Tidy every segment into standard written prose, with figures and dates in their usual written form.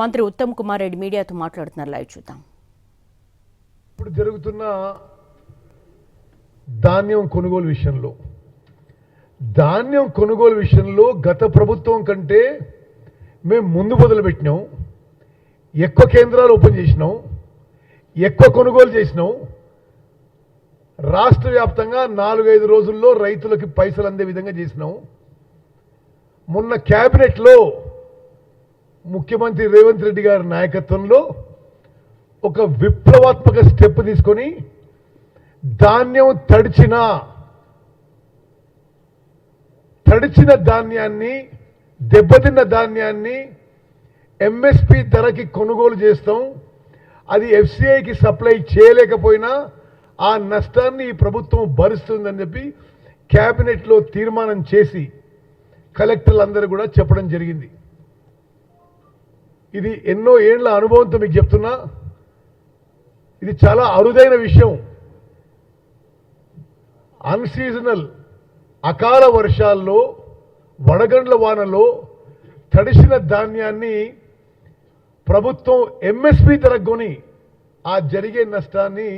మంత్రి ఉత్తమ్ కుమార్ రెడ్డి మీడియాతో మాట్లాడుతున్నారు. లైవ్ చూద్దాం. ఇప్పుడు జరుగుతున్న ధాన్యం కొనుగోలు విషయంలో గత ప్రభుత్వం కంటే మేము ముందు మొదలుపెట్టినాం. ఎక్కువ కేంద్రాలు ఓపెన్ చేసినాం, ఎక్కువ కొనుగోలు చేసినాం. రాష్ట్ర వ్యాప్తంగా 4-5 రోజుల్లో రైతులకి పైసలు అందే విధంగా చేసినాం. మొన్న క్యాబినెట్లో ముఖ్యమంత్రి రేవంత్ రెడ్డి గారి నాయకత్వంలో ఒక విప్లవాత్మక స్టెప్ తీసుకొని ధాన్యం తడిచిన ధాన్యాన్ని, దెబ్బతిన్న ధాన్యాన్ని ఎంఎస్పి ధరకి కొనుగోలు చేస్తాం. అది ఎఫ్సిఐకి సప్లై చేయలేకపోయినా ఆ నష్టాన్ని ఈ ప్రభుత్వం భరిస్తుందని చెప్పి క్యాబినెట్లో తీర్మానం చేసి కలెక్టర్లందరూ కూడా చెప్పడం జరిగింది. ఇది ఎన్నో ఏళ్ల అనుభవంతో మీకు చెప్తున్నా, ఇది చాలా అరుదైన విషయం. అన్సీజనల్ అకాల వర్షాల్లో, వడగండ్ల వానలో తడిసిన ధాన్యాన్ని ప్రభుత్వం ఎంఎస్పి ధరకు కొని ఆ జరిగే నష్టాన్ని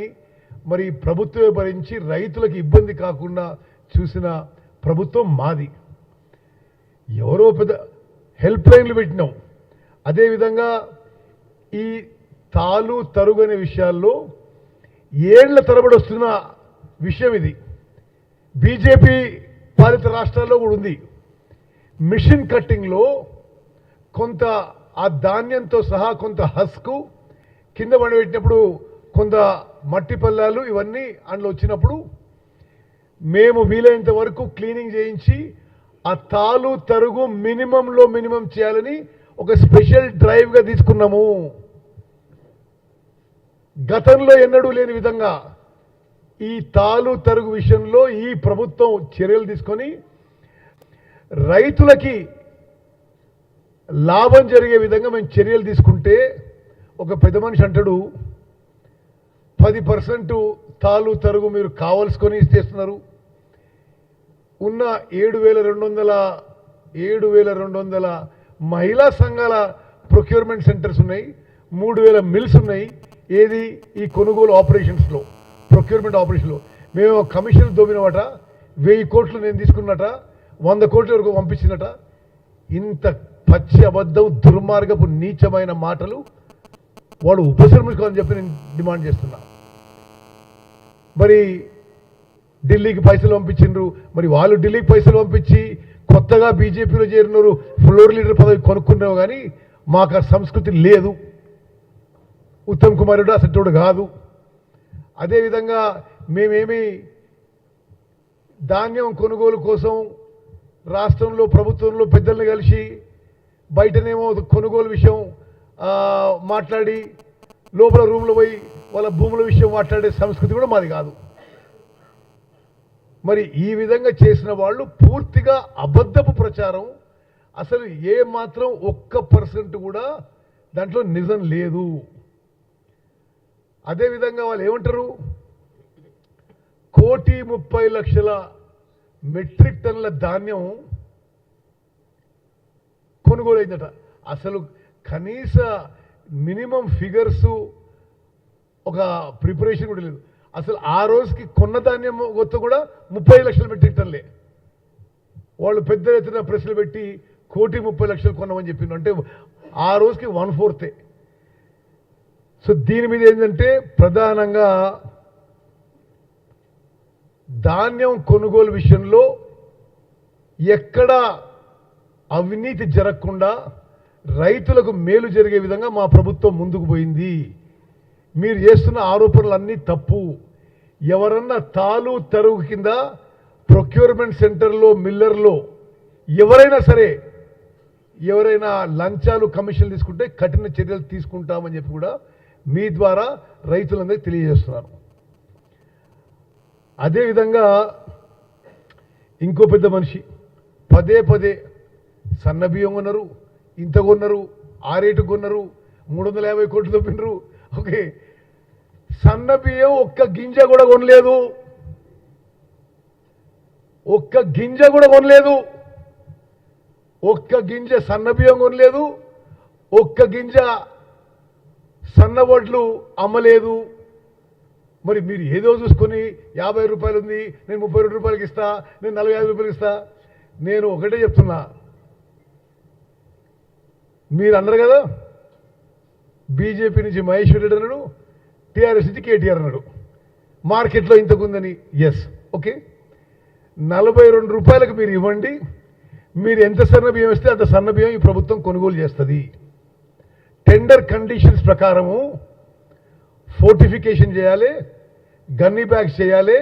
మరి ప్రభుత్వమే భరించి రైతులకు ఇబ్బంది కాకుండా చూసిన ప్రభుత్వం మాది. ఎవరో పెద్ద హెల్ప్ లైన్లు పెట్టినాం. అదేవిధంగా ఈ తాలు తరుగు అనే విషయాల్లో ఏళ్ల తరబడి వస్తున్న విషయం ఇది. బీజేపీ పాలిత రాష్ట్రాల్లో కూడా ఉంది. మిషన్ కట్టింగ్లో కొంత ఆ ధాన్యంతో సహా కొంత హస్కు కింద పడిపెట్టినప్పుడు కొంత మట్టి పల్లాలు ఇవన్నీ అందులో వచ్చినప్పుడు మేము వీలైనంత వరకు క్లీనింగ్ చేయించి ఆ తాలు తరుగు మినిమం చేయాలని ఒక స్పెషల్ డ్రైవ్గా తీసుకున్నాము. గతంలో ఎన్నడూ లేని విధంగా ఈ తాలు తరుగు విషయంలో ఈ ప్రభుత్వం చర్యలు తీసుకొని రైతులకి లాభం జరిగే విధంగా మేము చర్యలు తీసుకుంటే, ఒక పెద్ద మనిషి అంటాడు 10% తాలు తరుగు మీరు కావలసుకొని ఇస్తేస్తున్నారు. ఉన్న 7,200 మహిళా సంఘాల ప్రొక్యూర్మెంట్ సెంటర్స్ ఉన్నాయి, 3,000 మిల్స్ ఉన్నాయి. ఏది ఈ కొనుగోలు ఆపరేషన్స్లో, ప్రొక్యూర్మెంట్ ఆపరేషన్లో మేము కమిషన్ దోమినమాట, 1000 కోట్లు నేను తీసుకున్నట, 100 కోట్ల వరకు పంపించినట. ఇంత పచ్చి అబద్ధం, దుర్మార్గపు నీచమైన మాటలు వాడు ఉపసంహరించుకోవాలని చెప్పి నేను డిమాండ్ చేస్తున్నా. మరి ఢిల్లీకి పైసలు పంపించిండ్రు, మరి వాళ్ళు ఢిల్లీకి పైసలు పంపించి కొత్తగా బీజేపీలో చేరినారు, ఫ్లోర్ లీడర్ పదవి కొనుక్కున్నావు. కానీ మాకు ఆ సంస్కృతి లేదు. ఉత్తమ్ కుమార్ రెడ్డి అసలు కాదు. అదేవిధంగా మేమేమి ధాన్యం కొనుగోలు కోసం రాష్ట్రంలో ప్రభుత్వంలో పెద్దల్ని కలిసి బయటనేమో కొనుగోలు విషయం మాట్లాడి లోపల రూమ్లో పోయి వాళ్ళ భూముల విషయం మాట్లాడే సంస్కృతి కూడా మాది కాదు. మరి ఈ విధంగా చేసిన వాళ్ళు పూర్తిగా అబద్ధపు ప్రచారం. అసలు ఏ మాత్రం 1% కూడా దాంట్లో నిజం లేదు. అదేవిధంగా వాళ్ళు ఏమంటారు, 1,30,00,000 మెట్రిక్ టన్నుల ధాన్యం కొనుగోలు అయిందట. అసలు కనీస మినిమం ఫిగర్స్ ఒక ప్రిపరేషన్ కూడా లేదు. అసలు ఆ రోజుకి కొన్న ధాన్యం మొత్తం కూడా 30 లక్షల మెట్రిక్ టన్నులే. వాళ్ళు పెద్ద ఎత్తున ప్రశ్నలు పెట్టి 1,30,00,000 కొన్నామని చెప్పిండు. అంటే ఆ రోజుకి 1/4. సో దీని మీద ఏంటంటే ప్రధానంగా ధాన్యం కొనుగోలు విషయంలో ఎక్కడ అవినీతి జరగకుండా రైతులకు మేలు జరిగే విధంగా మా ప్రభుత్వం ముందుకు పోయింది. మీరు చేస్తున్న ఆరోపణలు అన్నీ తప్పు. ఎవరన్నా తాలు తరుగు కింద ప్రొక్యూర్మెంట్ సెంటర్లో, మిల్లర్లో ఎవరైనా సరే ఎవరైనా లంచాలు కమిషన్లు తీసుకుంటే కఠిన చర్యలు తీసుకుంటామని చెప్పి కూడా మీ ద్వారా రైతులందరికీ తెలియజేస్తున్నారు. అదేవిధంగా ఇంకో పెద్ద మనిషి పదే సన్న బియ్యం కొన్నారు, ఇంత కొన్నారు, ఆ రేటు కొన్నారు, 350 కోట్లు తప్పినరు. ఓకే, సన్న బియ్యం ఒక్క గింజ కూడా కొనలేదు, ఒక్క గింజ సన్న బియ్యం కొనలేదు. ఒక్క గింజ సన్నవడ్లు అమ్మలేదు. మరి మీరు ఏదో చూసుకొని 50 రూపాయలు ఉంది, నేను 32 రూపాయలకి ఇస్తా, నేను 45 రూపాయలకి ఇస్తా. నేను ఒకటే చెప్తున్నా, మీరు అన్నారు కదా, బీజేపీ నుంచి మహేశ్వర్ రెడ్డి అన్నాడు, టీఆర్ఎస్ నుంచి కేటీఆర్ అన్నాడు మార్కెట్లో ఇంతకుందని. ఎస్, ఓకే, 42 రూపాయలకు మీరు ఇవ్వండి. మీరు ఎంత సన్న బియ్యం ఇస్తే అంత సన్న బియ్యం ఈ ప్రభుత్వం కొనుగోలు చేస్తుంది. టెండర్ కండిషన్స్ ప్రకారము ఫోర్టిఫికేషన్ చేయాలి, గన్నీ బ్యాగ్స్ చేయాలి,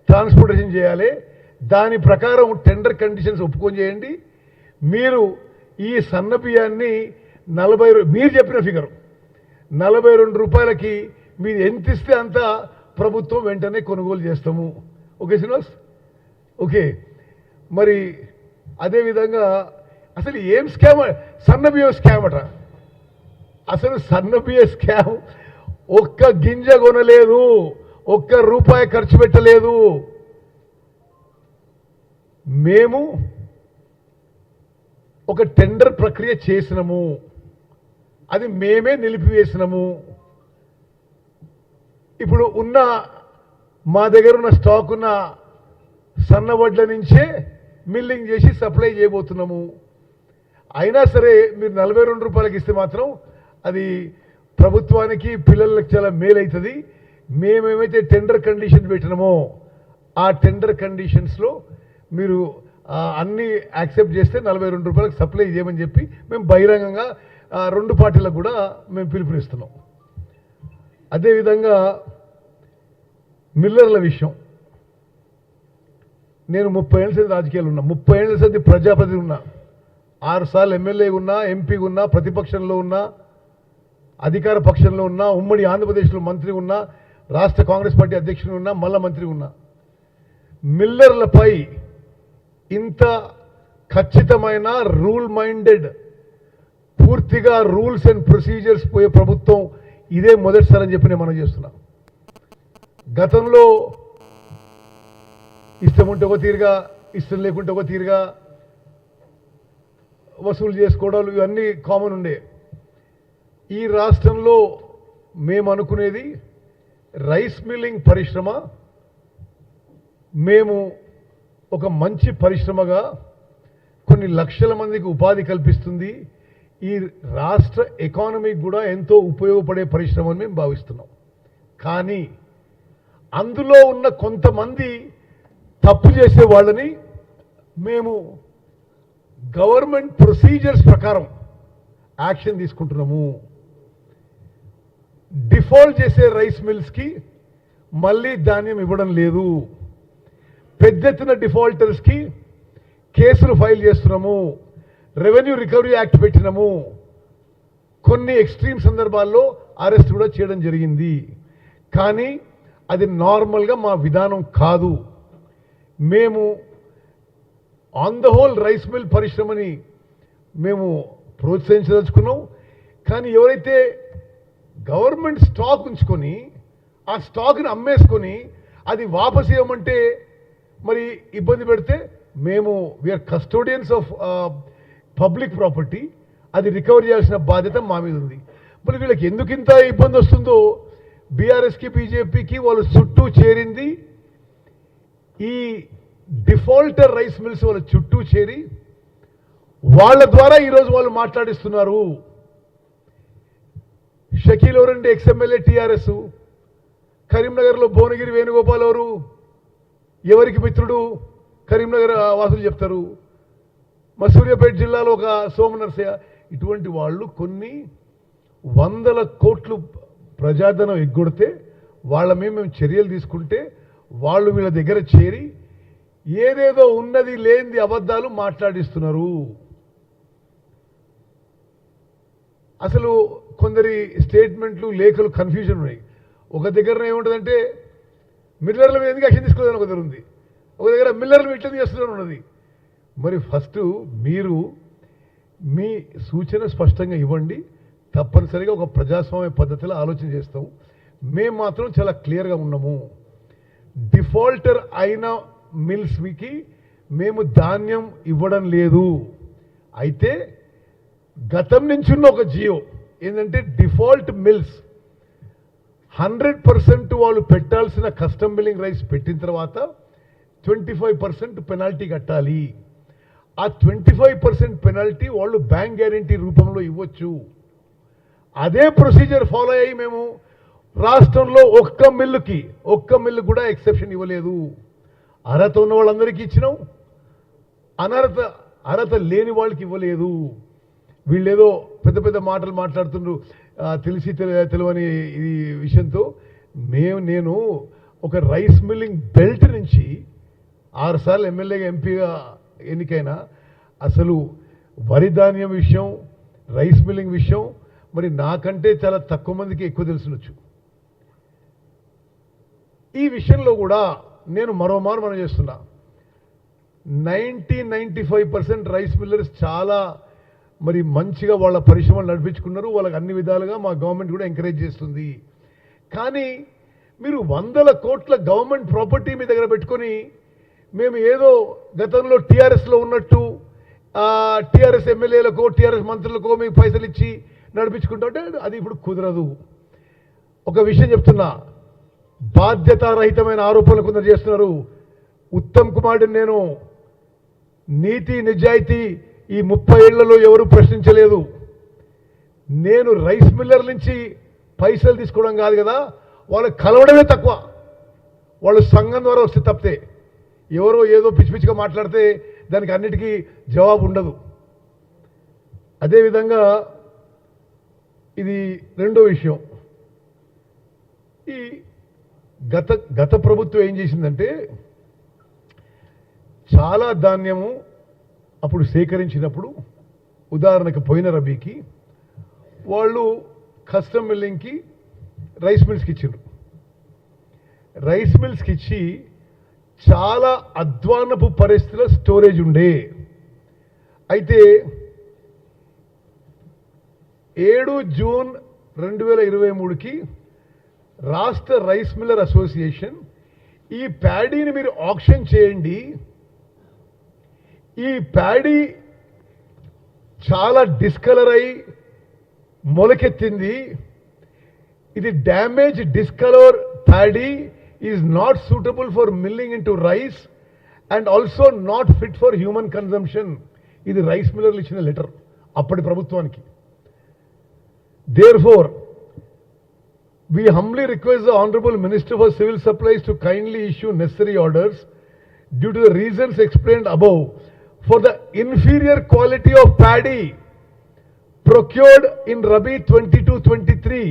ట్రాన్స్పోర్టేషన్ చేయాలి. దాని ప్రకారం టెండర్ కండిషన్స్ ఒప్పుకొని చేయండి. మీరు ఈ సన్న బియ్యాన్ని మీరు చెప్పిన ఫిగర్ 42 రూపాయలకి మీరు ఎంత ఇస్తే అంత ప్రభుత్వం వెంటనే కొనుగోలు చేస్తాము. Okay Srinivas, okay. మరి అదేవిధంగా అసలు ఏం స్కామ్, సన్న బియ్యం స్కామ్ అట. అసలు సన్న బియ్య స్కామ్, ఒక్క గింజ కొనలేదు, ఒక్క రూపాయి ఖర్చు పెట్టలేదు. మేము ఒక టెండర్ ప్రక్రియ చేసినాము, అది మేమే నిలిపివేసినాము. ఇప్పుడు ఉన్న మా దగ్గర ఉన్న స్టాక్ ఉన్న సన్నవడ్ల నుంచే మిల్లింగ్ చేసి సప్లై చేయబోతున్నాము. అయినా సరే మీరు 42 రూపాయలకి ఇస్తే మాత్రం అది ప్రభుత్వానికి పిల్లలకు చాలా మేలు అవుతుంది. మేమేమైతే టెండర్ కండిషన్ పెట్టినామో ఆ టెండర్ కండిషన్స్లో మీరు అన్నీ యాక్సెప్ట్ చేస్తే 42 రూపాయలకు సప్లై చేయమని చెప్పి మేము బహిరంగంగా 2 పార్టీలకు కూడా మేము పిలుపునిస్తున్నాం. అదేవిధంగా మిల్లర్ల విషయం, నేను 30 ఏళ్ళ సేపు రాజకీయాలు ఉన్నా, 30 ఏళ్ళ సేపు ప్రజాప్రతినిధి ఉన్నా, 6 సార్లు ఎమ్మెల్యే ఉన్నా, ఎంపీ ఉన్నా, ప్రతిపక్షంలో ఉన్నా, అధికార పక్షంలో ఉన్నా, ఉమ్మడి ఆంధ్రప్రదేశ్లో మంత్రి ఉన్నా, రాష్ట్ర కాంగ్రెస్ పార్టీ అధ్యక్షుడు ఉన్నా, మళ్ళా మంత్రి ఉన్నా. మిల్లర్లపై ఇంత ఖచ్చితమైన రూల్ మైండెడ్, పూర్తిగా రూల్స్ అండ్ ప్రొసీజర్స్ పోయే ప్రభుత్వం ఇదే మొదటిసారి అని చెప్పి నేను మనం చేస్తున్నా. గతంలో ఇష్టం ఉంటే ఒక తీరుగా, ఇష్టం లేకుంటే ఒక తీరుగా వసూలు చేసుకోవడాలు ఇవన్నీ కామన్ ఉండే. ఈ రాష్ట్రంలో మేము అనుకునేది రైస్ మిల్లింగ్ పరిశ్రమ మేము ఒక మంచి పరిశ్రమగా కొన్ని లక్షల మందికి ఉపాధి కల్పిస్తుంది, ఈ రాష్ట్ర ఎకానమీకి కూడా ఎంతో ఉపయోగపడే పరిశ్రమ అని మేము భావిస్తున్నాం. కానీ అందులో ఉన్న కొంతమంది తప్పు చేసే వాళ్ళని మేము గవర్నమెంట్ ప్రొసీజర్స్ ప్రకారం యాక్షన్ తీసుకుంటున్నాము. డిఫాల్ట్ చేసే రైస్ మిల్స్కి మళ్ళీ ధాన్యం ఇవ్వడం లేదు. పెద్ద ఎత్తున డిఫాల్టర్స్కి కేసులు ఫైల్ చేస్తున్నాము, రెవెన్యూ రికవరీ యాక్ట్ పెట్టినాము, కొన్ని ఎక్స్ట్రీమ్ సందర్భాల్లో అరెస్ట్ కూడా చేయడం జరిగింది. కానీ అది నార్మల్గా మా విధానం కాదు. మేము on the whole rice mill పరిశ్రమని మేము ప్రోత్సహించదలుచుకున్నాం. కానీ ఎవరైతే గవర్నమెంట్ స్టాక్ ఉంచుకొని ఆ స్టాక్ని అమ్మేసుకొని అది వాపసు ఇవ్వమంటే మరి ఇబ్బంది పెడితే మేము we are custodians of public property, అది రికవర్ చేయాల్సిన బాధ్యత మా మీద ఉంది. మరి వీళ్ళకి ఎందుకు ఇంత ఇబ్బంది వస్తుందో బీఆర్ఎస్కి బీజేపీకి వాళ్ళు చుట్టూ చేరింది. ఈ డిఫాల్టర్ రైస్ మిల్స్ వాళ్ళ చుట్టూ చేరి వాళ్ళ ద్వారా ఈరోజు వాళ్ళు మాట్లాడిస్తున్నారు. షకీల్ ఎవరండి, ఎక్స్ఎమ్మెల్యే టీఆర్ఎస్, కరీంనగర్లో భువనగిరి వేణుగోపాల్ ఎవరు, ఎవరికి మిత్రుడు, కరీంనగర్ వాసులు చెప్తారు. మా సూర్యాపేట జిల్లాలో ఒక సోమనర్సయ్య, ఇటువంటి వాళ్ళు కొన్ని 100 కోట్లు ప్రజాధనం ఎగ్గొడితే వాళ్ళ మీద మేము చర్యలు తీసుకుంటే వాళ్ళు వీళ్ళ దగ్గర చేరి ఏదేదో ఉన్నది లేనిది అబద్ధాలు మాట్లాడిస్తున్నారు. అసలు కొందరి స్టేట్మెంట్లు లేఖలు కన్ఫ్యూజన్ ఉన్నాయి. ఒక దగ్గర ఏముంటుందంటే మిల్లర్ల మీద ఎందుకు యాక్షన్ తీసుకోవాలని ఒక దగ్గర ఉంది, ఒక దగ్గర మిల్లర్లు ఇట్లా చేస్తున్నారు ఉన్నది. మరి ఫస్ట్ మీరు మీ సూచన స్పష్టంగా ఇవ్వండి, తప్పనిసరిగా ఒక ప్రజాస్వామ్య పద్ధతిలో ఆలోచన చేస్తాం. మేము మాత్రం చాలా క్లియర్గా ఉన్నాము. డిఫాల్టర్ అయిన మిల్స్కి మేము ధాన్యం ఇవ్వడం లేదు. అయితే గతం నుంచి ఉన్న ఒక జియో ఏంటంటే డిఫాల్ట్ మిల్స్ 100% వాళ్ళు పెట్టాల్సిన కస్టమ్ బిల్లింగ్ రైస్ పెట్టిన తర్వాత 25% పెనాల్టీ కట్టాలి. ఆ 25% పెనాల్టీ వాళ్ళు బ్యాంక్ గ్యారెంటీ రూపంలో ఇవ్వచ్చు. అదే ప్రొసీజర్ ఫాలో అయ్యి మేము రాష్ట్రంలో ఒక్క మిల్లు కూడా ఎక్సెప్షన్ ఇవ్వలేదు. అర్హత ఉన్న వాళ్ళందరికీ ఇచ్చినాం, అర్హత లేని వాళ్ళకి ఇవ్వలేదు. వీళ్ళేదో పెద్ద పెద్ద మాటలు మాట్లాడుతున్నారు తెలిసి తెలియని ఈ విషయంతో. నేను ఒక రైస్ మిల్లింగ్ బెల్ట్ నుంచి 6 సార్లు ఎమ్మెల్యేగా ఎంపీగా ఎన్నికైనా అసలు వరి ధాన్యం విషయం, రైస్ మిల్లింగ్ విషయం మరి నాకంటే చాలా తక్కువ మందికి ఎక్కువ తెలుసునొచ్చు. ఈ విషయంలో కూడా నేను మరోమారు మనం చేస్తున్నా, 95% రైస్ మిల్లర్స్ చాలా మరి మంచిగా వాళ్ళ పరిశ్రమలు నడిపించుకున్నారు. వాళ్ళకి అన్ని విధాలుగా మా గవర్నమెంట్ కూడా ఎంకరేజ్ చేస్తుంది. కానీ మీరు 100 కోట్ల గవర్నమెంట్ ప్రాపర్టీ మీ దగ్గర పెట్టుకొని మేము ఏదో గతంలో టీఆర్ఎస్లో ఉన్నట్టు టీఆర్ఎస్ ఎమ్మెల్యేలకో టీఆర్ఎస్ మంత్రులకో మీకు పైసలు ఇచ్చి నడిపించుకుంటుంటే అది ఇప్పుడు కుదరదు. ఒక విషయం చెప్తున్నా, బాధ్యతారహితమైన ఆరోపణలు కొందరు చేస్తున్నారు. ఉత్తమ్ కుమార్ నేను నీతి నిజాయితీ ఈ 30 ఏళ్లలో ఎవరు ప్రశ్నించలేదు. నేను రైస్ మిల్లర్ నుంచి పైసలు తీసుకోవడం కాదు కదా, వాళ్ళకి కలవడమే తక్కువ. వాళ్ళు సంఘం ద్వారా వస్తే తప్పితే ఎవరో ఏదో పిచ్చి పిచ్చిగా మాట్లాడితే దానికి అన్నిటికీ జవాబు ఉండదు. అదేవిధంగా ఇది రెండో విషయం. ఈ గత ప్రభుత్వం ఏం చేసిందంటే చాలా ధాన్యము అప్పుడు సేకరించినప్పుడు ఉదాహరణకు పోయిన రబీకి వాళ్ళు కస్టమ్ మిల్లింగ్కి రైస్ మిల్స్కి ఇచ్చిండ్రు. రైస్ మిల్స్కి ఇచ్చి చాలా అధ్వానపు పరిస్థితిలో స్టోరేజ్ ఉండే. అయితే 7 జూన్ 2023కి రాష్ట్ర రైస్ మిల్లర్ అసోసియేషన్ ఈ ప్యాడీని మీరు ఆక్షన్ చేయండి, ఈ ప్యాడీ చాలా డిస్కలర్ అయి మొలకెత్తింది, ఇది damage discolour paddy is not suitable for milling in to rice and also not fit for human consumption. ఇది రైస్ మిల్లర్లు ఇచ్చిన లెటర్ అప్పటి ప్రభుత్వానికి. Therefore, we humbly request the Honorable Minister for Civil Supplies to kindly issue necessary orders due to the reasons explained above for the inferior quality of paddy procured in Rabi 22-23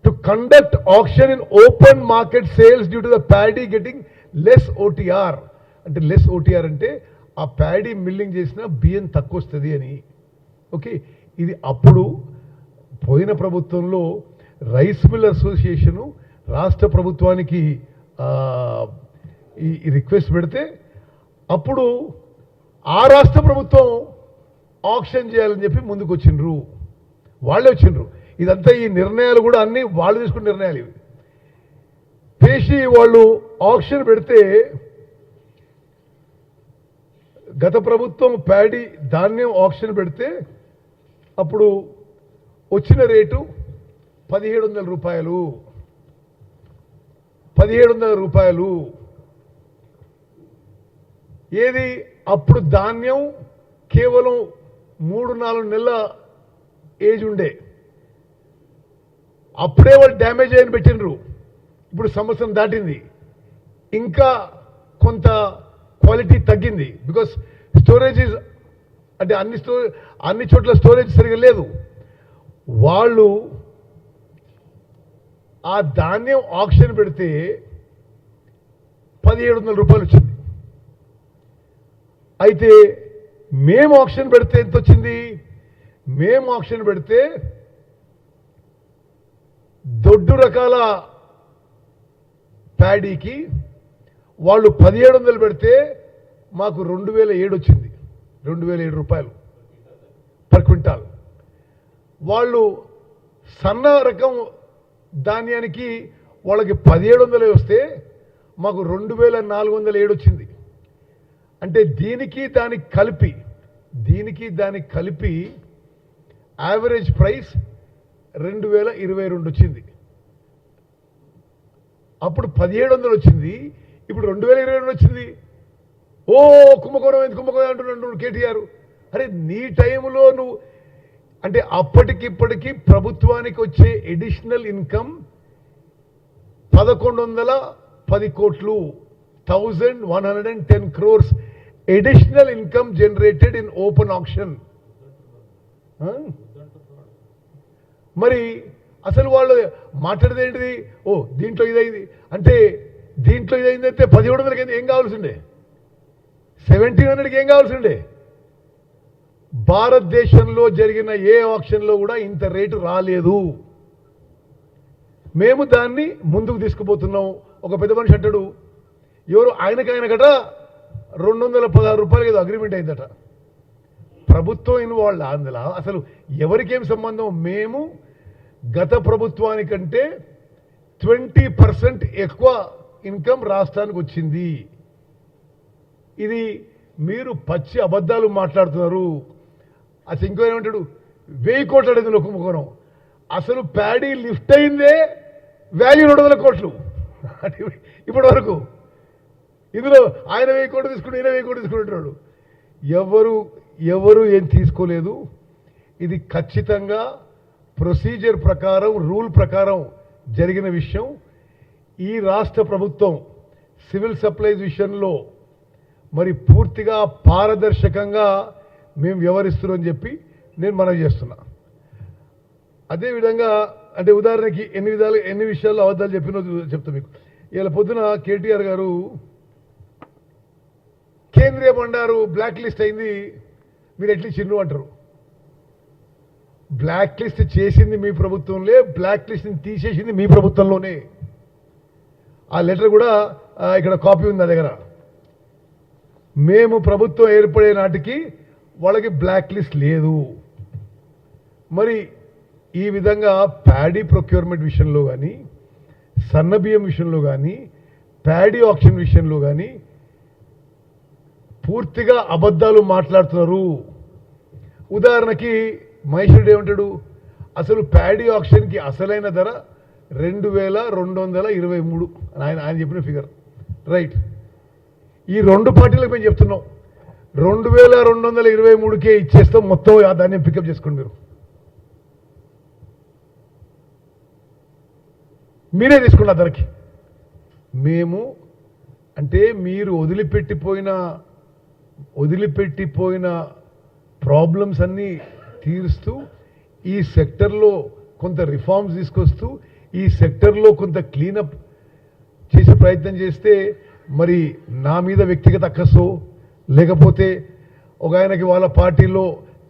to conduct auction in open market sales due to the paddy getting less OTR. అంటే less OTR అంటే ఆ paddy milling చేసిన బియ్యం తక్కువ వస్తుంది అని. Okay, ఇది అప్పుడు పోయిన ప్రభుత్వంలో రైస్ మిల్ అసోసియేషను రాష్ట్ర ప్రభుత్వానికి ఈ రిక్వెస్ట్ పెడితే అప్పుడు ఆ రాష్ట్ర ప్రభుత్వం ఆక్షన్ చేయాలని చెప్పి ముందుకు వచ్చిండ్రు, వాళ్ళే వచ్చిండ్రు. ఇదంతా ఈ నిర్ణయాలు కూడా అన్నీ వాళ్ళు తీసుకున్న నిర్ణయాలు. ఇవి పేషి వాళ్ళు ఆక్షన్ పెడితే గత ప్రభుత్వం ప్యాడీ ధాన్యం ఆక్షన్ పెడితే అప్పుడు వచ్చిన రేటు 1700 రూపాయలు. 1700 రూపాయలు. ఏది అప్పుడు ధాన్యం కేవలం 3-4 నెలల ఏజ్ ఉండే, అప్పుడే వాళ్ళు డ్యామేజ్ అయిన పెట్టినరు. ఇప్పుడు సంవత్సరం దాటింది, ఇంకా కొంత క్వాలిటీ తగ్గింది. బికాస్ స్టోరేజ్ అంటే అన్ని చోట్ల స్టోరేజ్ సరిగా లేదు. వాళ్ళు ఆ ధాన్యం ఆక్షన్ పెడితే 1700 రూపాయలు వచ్చింది. అయితే మేము ఆక్షన్ పెడితే ఎంత వచ్చింది? మేము ఆక్షన్ పెడితే దొడ్డు రకాల ప్యాడీకి వాళ్ళు 1700 పెడితే మాకు 2007 వచ్చింది. 2007 రూపాయలు పర్ క్వింటాల్. వాళ్ళు సన్న రకం ధాన్యానికి వాళ్ళకి 1700 వస్తే మాకు 2407 వచ్చింది. అంటే దీనికి దానికి కలిపి యావరేజ్ ప్రైస్ 2022 వచ్చింది. అప్పుడు 1700 వచ్చింది, ఇప్పుడు 2022 వచ్చింది. ఓ కుంభకోణం ఏంది కుంభకోణం అంటున్నాడు కేటీఆర్. అరే నీ టైంలో నువ్వు అంటే అప్పటికిప్పటికీ ప్రభుత్వానికి వచ్చే ఎడిషనల్ ఇన్కమ్ 1110 కోట్లు, 1110 crores additional income generated in open auction. మరి అసలు వాళ్ళు మాట్లాడేది ఏంటిది? ఓ దీంట్లో ఇదైంది అంటే, దీంట్లో ఇదైందంటే 1700కి ఏం కావాల్సి ఉండే, 1700కి ఏం కావాల్సి ఉండే? భారతదేశంలో జరిగిన ఏ ఆక్షన్లో కూడా ఇంత రేటు రాలేదు. మేము దాన్ని ముందుకు తీసుకుపోతున్నాం. ఒక పెద్ద మనిషి అంటాడు, ఎవరు ఆయనకట 216 రూపాయలకి ఏదో అగ్రిమెంట్ అయిందట. ప్రభుత్వం ఇన్వాల్వ్ అందులో అసలు ఎవరికేం సంబంధం? మేము గత ప్రభుత్వానికంటే 20% ఎక్కువ ఇన్కమ్ రాష్ట్రానికి వచ్చింది. ఇది మీరు పచ్చి అబద్ధాలు మాట్లాడుతున్నారు. అసలు ఇంకో ఏమంటాడు, 1000 కోట్లు అడిగింది కుంభకోణం. అసలు ప్యాడీ లిఫ్ట్ అయిందే వాల్యూ 200 కోట్లు ఇప్పటి వరకు. ఇందులో ఆయన 1000 కోట్లు తీసుకుని ఈయన 1000 కోట్లు తీసుకుంటున్నాడు. ఎవరు ఏం తీసుకోలేదు. ఇది ఖచ్చితంగా ప్రొసీజర్ ప్రకారం, రూల్ ప్రకారం జరిగిన విషయం. ఈ రాష్ట్ర ప్రభుత్వం సివిల్ సప్లైస్ విషయంలో మరి పూర్తిగా పారదర్శకంగా మేము వ్యవహరిస్తున్నామని చెప్పి నేను మనవి చేస్తున్నా. అదేవిధంగా అంటే ఉదాహరణకి ఎన్ని విషయాల్లో అబద్ధాలు చెప్పినో చెప్తా మీకు. ఇలా పొద్దున కేటీఆర్ గారు కేంద్రీయ బండారు బ్లాక్ లిస్ట్ అయింది, మీరు ఎట్లా చిన్ను అంటారు. బ్లాక్ లిస్ట్ చేసింది మీ ప్రభుత్వంలో, బ్లాక్ లిస్ట్ని తీసేసింది మీ ప్రభుత్వంలోనే. ఆ లెటర్ కూడా ఇక్కడ కాపీ ఉంది నా దగ్గర. మేము ప్రభుత్వం ఏర్పడే నాటికి వాళ్ళకి బ్లాక్ లిస్ట్ లేదు. మరి ఈ విధంగా ప్యాడీ ప్రొక్యూర్మెంట్ విషయంలో కానీ, సన్నబియ్యం విషయంలో కానీ, ప్యాడీ ఆక్షన్ విషయంలో కానీ పూర్తిగా అబద్ధాలు మాట్లాడుతున్నారు. ఉదాహరణకి మహేశ్వరుడు ఏమంటాడు, అసలు ప్యాడీ ఆక్షన్కి అసలైన ధర 2223 ఆయన చెప్పిన ఫిగర్ రైట్. ఈ రెండు పార్టీలకు మేము చెప్తున్నాం 2223కే ఇచ్చేస్తాం, మొత్తం దాన్ని పికప్ చేసుకోండి. మీరే తీసుకున్న ధరకి. మేము అంటే మీరు వదిలిపెట్టిపోయిన ప్రాబ్లమ్స్ అన్నీ తీరుస్తూ, ఈ సెక్టర్లో కొంత రిఫార్మ్స్ తీసుకొస్తూ, ఈ సెక్టర్లో కొంత క్లీనప్ చేసే ప్రయత్నం చేస్తే మరి నా మీద వ్యక్తిగత అక్కసో, లేకపోతే ఒక ఆయనకి వాళ్ళ పార్టీలో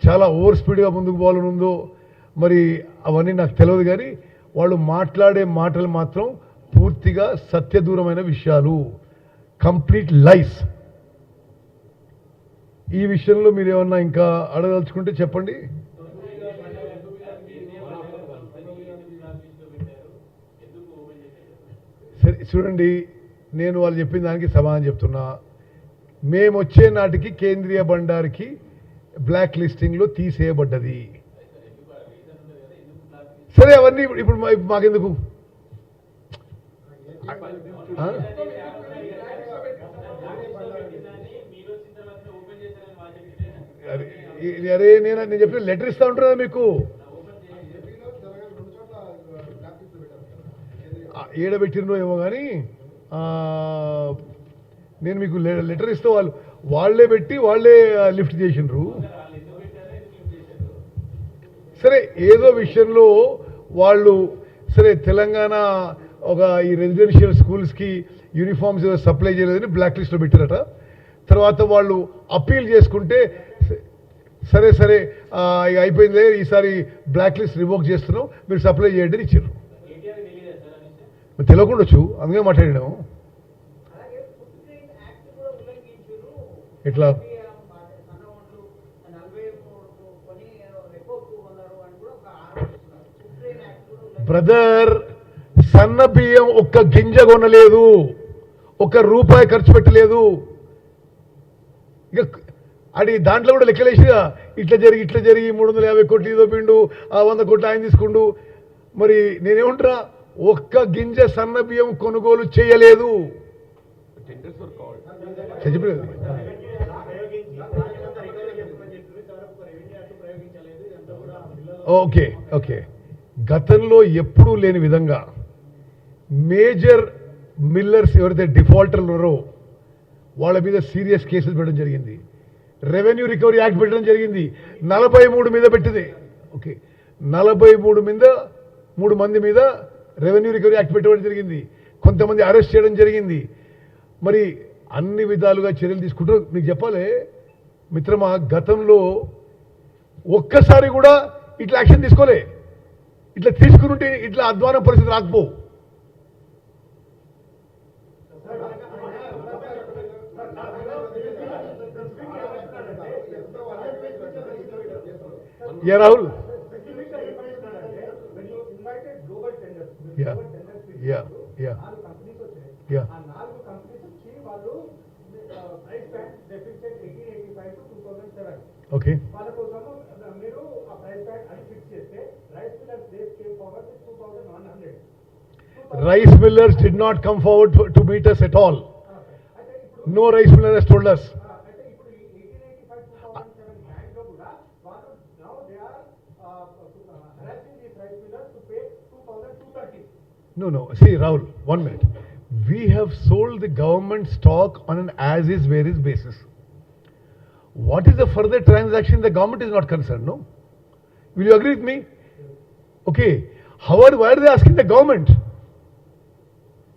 చాలా ఓవర్ స్పీడ్గా ముందుకు పోవాలని ఉందో మరి అవన్నీ నాకు తెలియదు. కానీ వాళ్ళు మాట్లాడే మాటలు మాత్రం పూర్తిగా సత్యదూరమైన విషయాలు, కంప్లీట్ లైస్. ఈ విషయంలో మీరు ఏమన్నా ఇంకా అడగదలుచుకుంటే చెప్పండి. సరే చూడండి, నేను వాళ్ళు చెప్పిన దానికి సమాధానం చెప్తున్నా. మేము వచ్చే నాటికి కేంద్రీయ బండారికి బ్లాక్ లిస్టింగ్లో తీసేయబడ్డది. సరే అవన్నీ ఇప్పుడు మాకెందుకు? అరే నేను చెప్పిన లెటర్ ఇస్తా ఉంటారు కదా మీకు. ఏడబెట్టినో ఏమో కానీ నేను మీకు లెటర్ ఇస్తే వాళ్ళే పెట్టి వాళ్ళే లిఫ్ట్ చేసిండ్రు. సరే ఏదో విషయంలో వాళ్ళు సరే తెలంగాణ ఒక ఈ రెసిడెన్షియల్ స్కూల్స్కి యూనిఫామ్స్ సప్లై చేయలేదని బ్లాక్ లిస్ట్లో పెట్టారట. తర్వాత వాళ్ళు అప్పీల్ చేసుకుంటే సరే ఇక అయిపోయింది, ఈసారి బ్లాక్ లిస్ట్ రివోక్ చేస్తున్నాం, మీరు సప్లై చేయండి అని ఇచ్చారు. తెలియకుండొచ్చు, అందుకే మాట్లాడినాము. ఎట్లా బ్రదర్, సన్న బియ్యం ఒక్క గింజ కొనలేదు, ఒక్క రూపాయి ఖర్చు పెట్టలేదు. ఇక అది దాంట్లో కూడా లెక్కలేసి ఇట్లా జరిగి 350 కోట్లు ఇదో పిండు, ఆ 100 కోట్లు ఆయన తీసుకుండు. మరి నేనేమంటున్నా, ఒక్క గింజ సన్న బియ్యం కొనుగోలు చేయలేదు. చెప్పలేదు. ఓకే ఓకే, గతంలో ఎప్పుడూ లేని విధంగా మేజర్ మిల్లర్స్ ఎవరైతే డిఫాల్టర్లు ఉన్నారో వాళ్ళ మీద సీరియస్ కేసులు పెట్టడం జరిగింది. రెవెన్యూ రికవరీ యాక్ట్ పెట్టడం జరిగింది. 43 మీద పెట్టింది. ఓకే, 43 మంది మీద రెవెన్యూ రికవరీ యాక్ట్ పెట్టడం జరిగింది. కొంతమంది అరెస్ట్ చేయడం జరిగింది. మరి అన్ని విధాలుగా చర్యలు తీసుకుంటూ మీకు చెప్పాలి మిత్రమా, గతంలో ఒక్కసారి కూడా ఇట్లా యాక్షన్ తీసుకోలే. ఇట్లా తీసుకుంటే ఇట్లా అధ్వానం పరిస్థితి రాకపో. Yeah Rahul, yeah yeah yeah yeah okay. Rice millers did not come forward to meet us at all. No rice miller has told us. No. See, Rahul, 1 minute. We have sold the government stock on an as-is, where-is basis. What is the further transaction? The government is not concerned, no? Will you agree with me? Okay. However, why are they asking the government?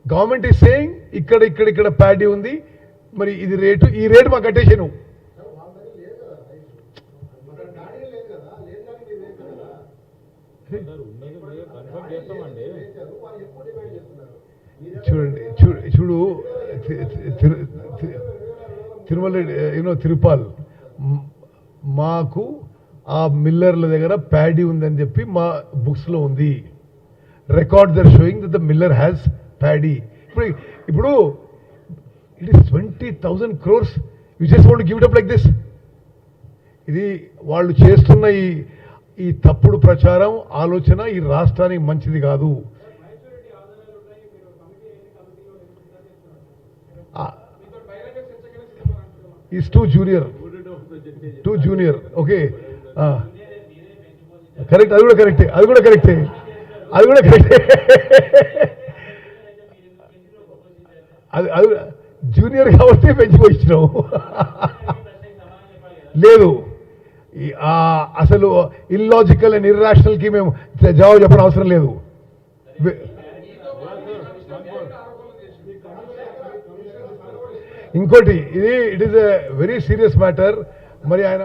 Government is saying, ikkada paddy undi, mari idi rate, ee rate ma kattesenu. చూడు తిరుమల తిరుపాల్, మాకు ఆ మిల్లర్ల దగ్గర paddy ఉందని చెప్పి మా బుక్స్లో ఉంది. Record there showing that the miller has paddy. ఇప్పుడు it is 20,000 crores. You just want to give it up like this. ఇది వాళ్ళు చేస్తున్న ఈ తప్పుడు ప్రచారం, ఆలోచన ఈ రాష్ట్రానికి మంచిది కాదు. Is two junior. Okay, correct, అది కూడా కరెక్టే. అది జూనియర్ కాబట్టి పెంచిపోయినావు. లేదు, అసలు ఇల్లాజికల్ అండ్ ఇర్రాషనల్ కి మేము జవాబు చెప్పడం అవసరం లేదు. ఇంకోటి, it is a very serious matter. మరి ఆయన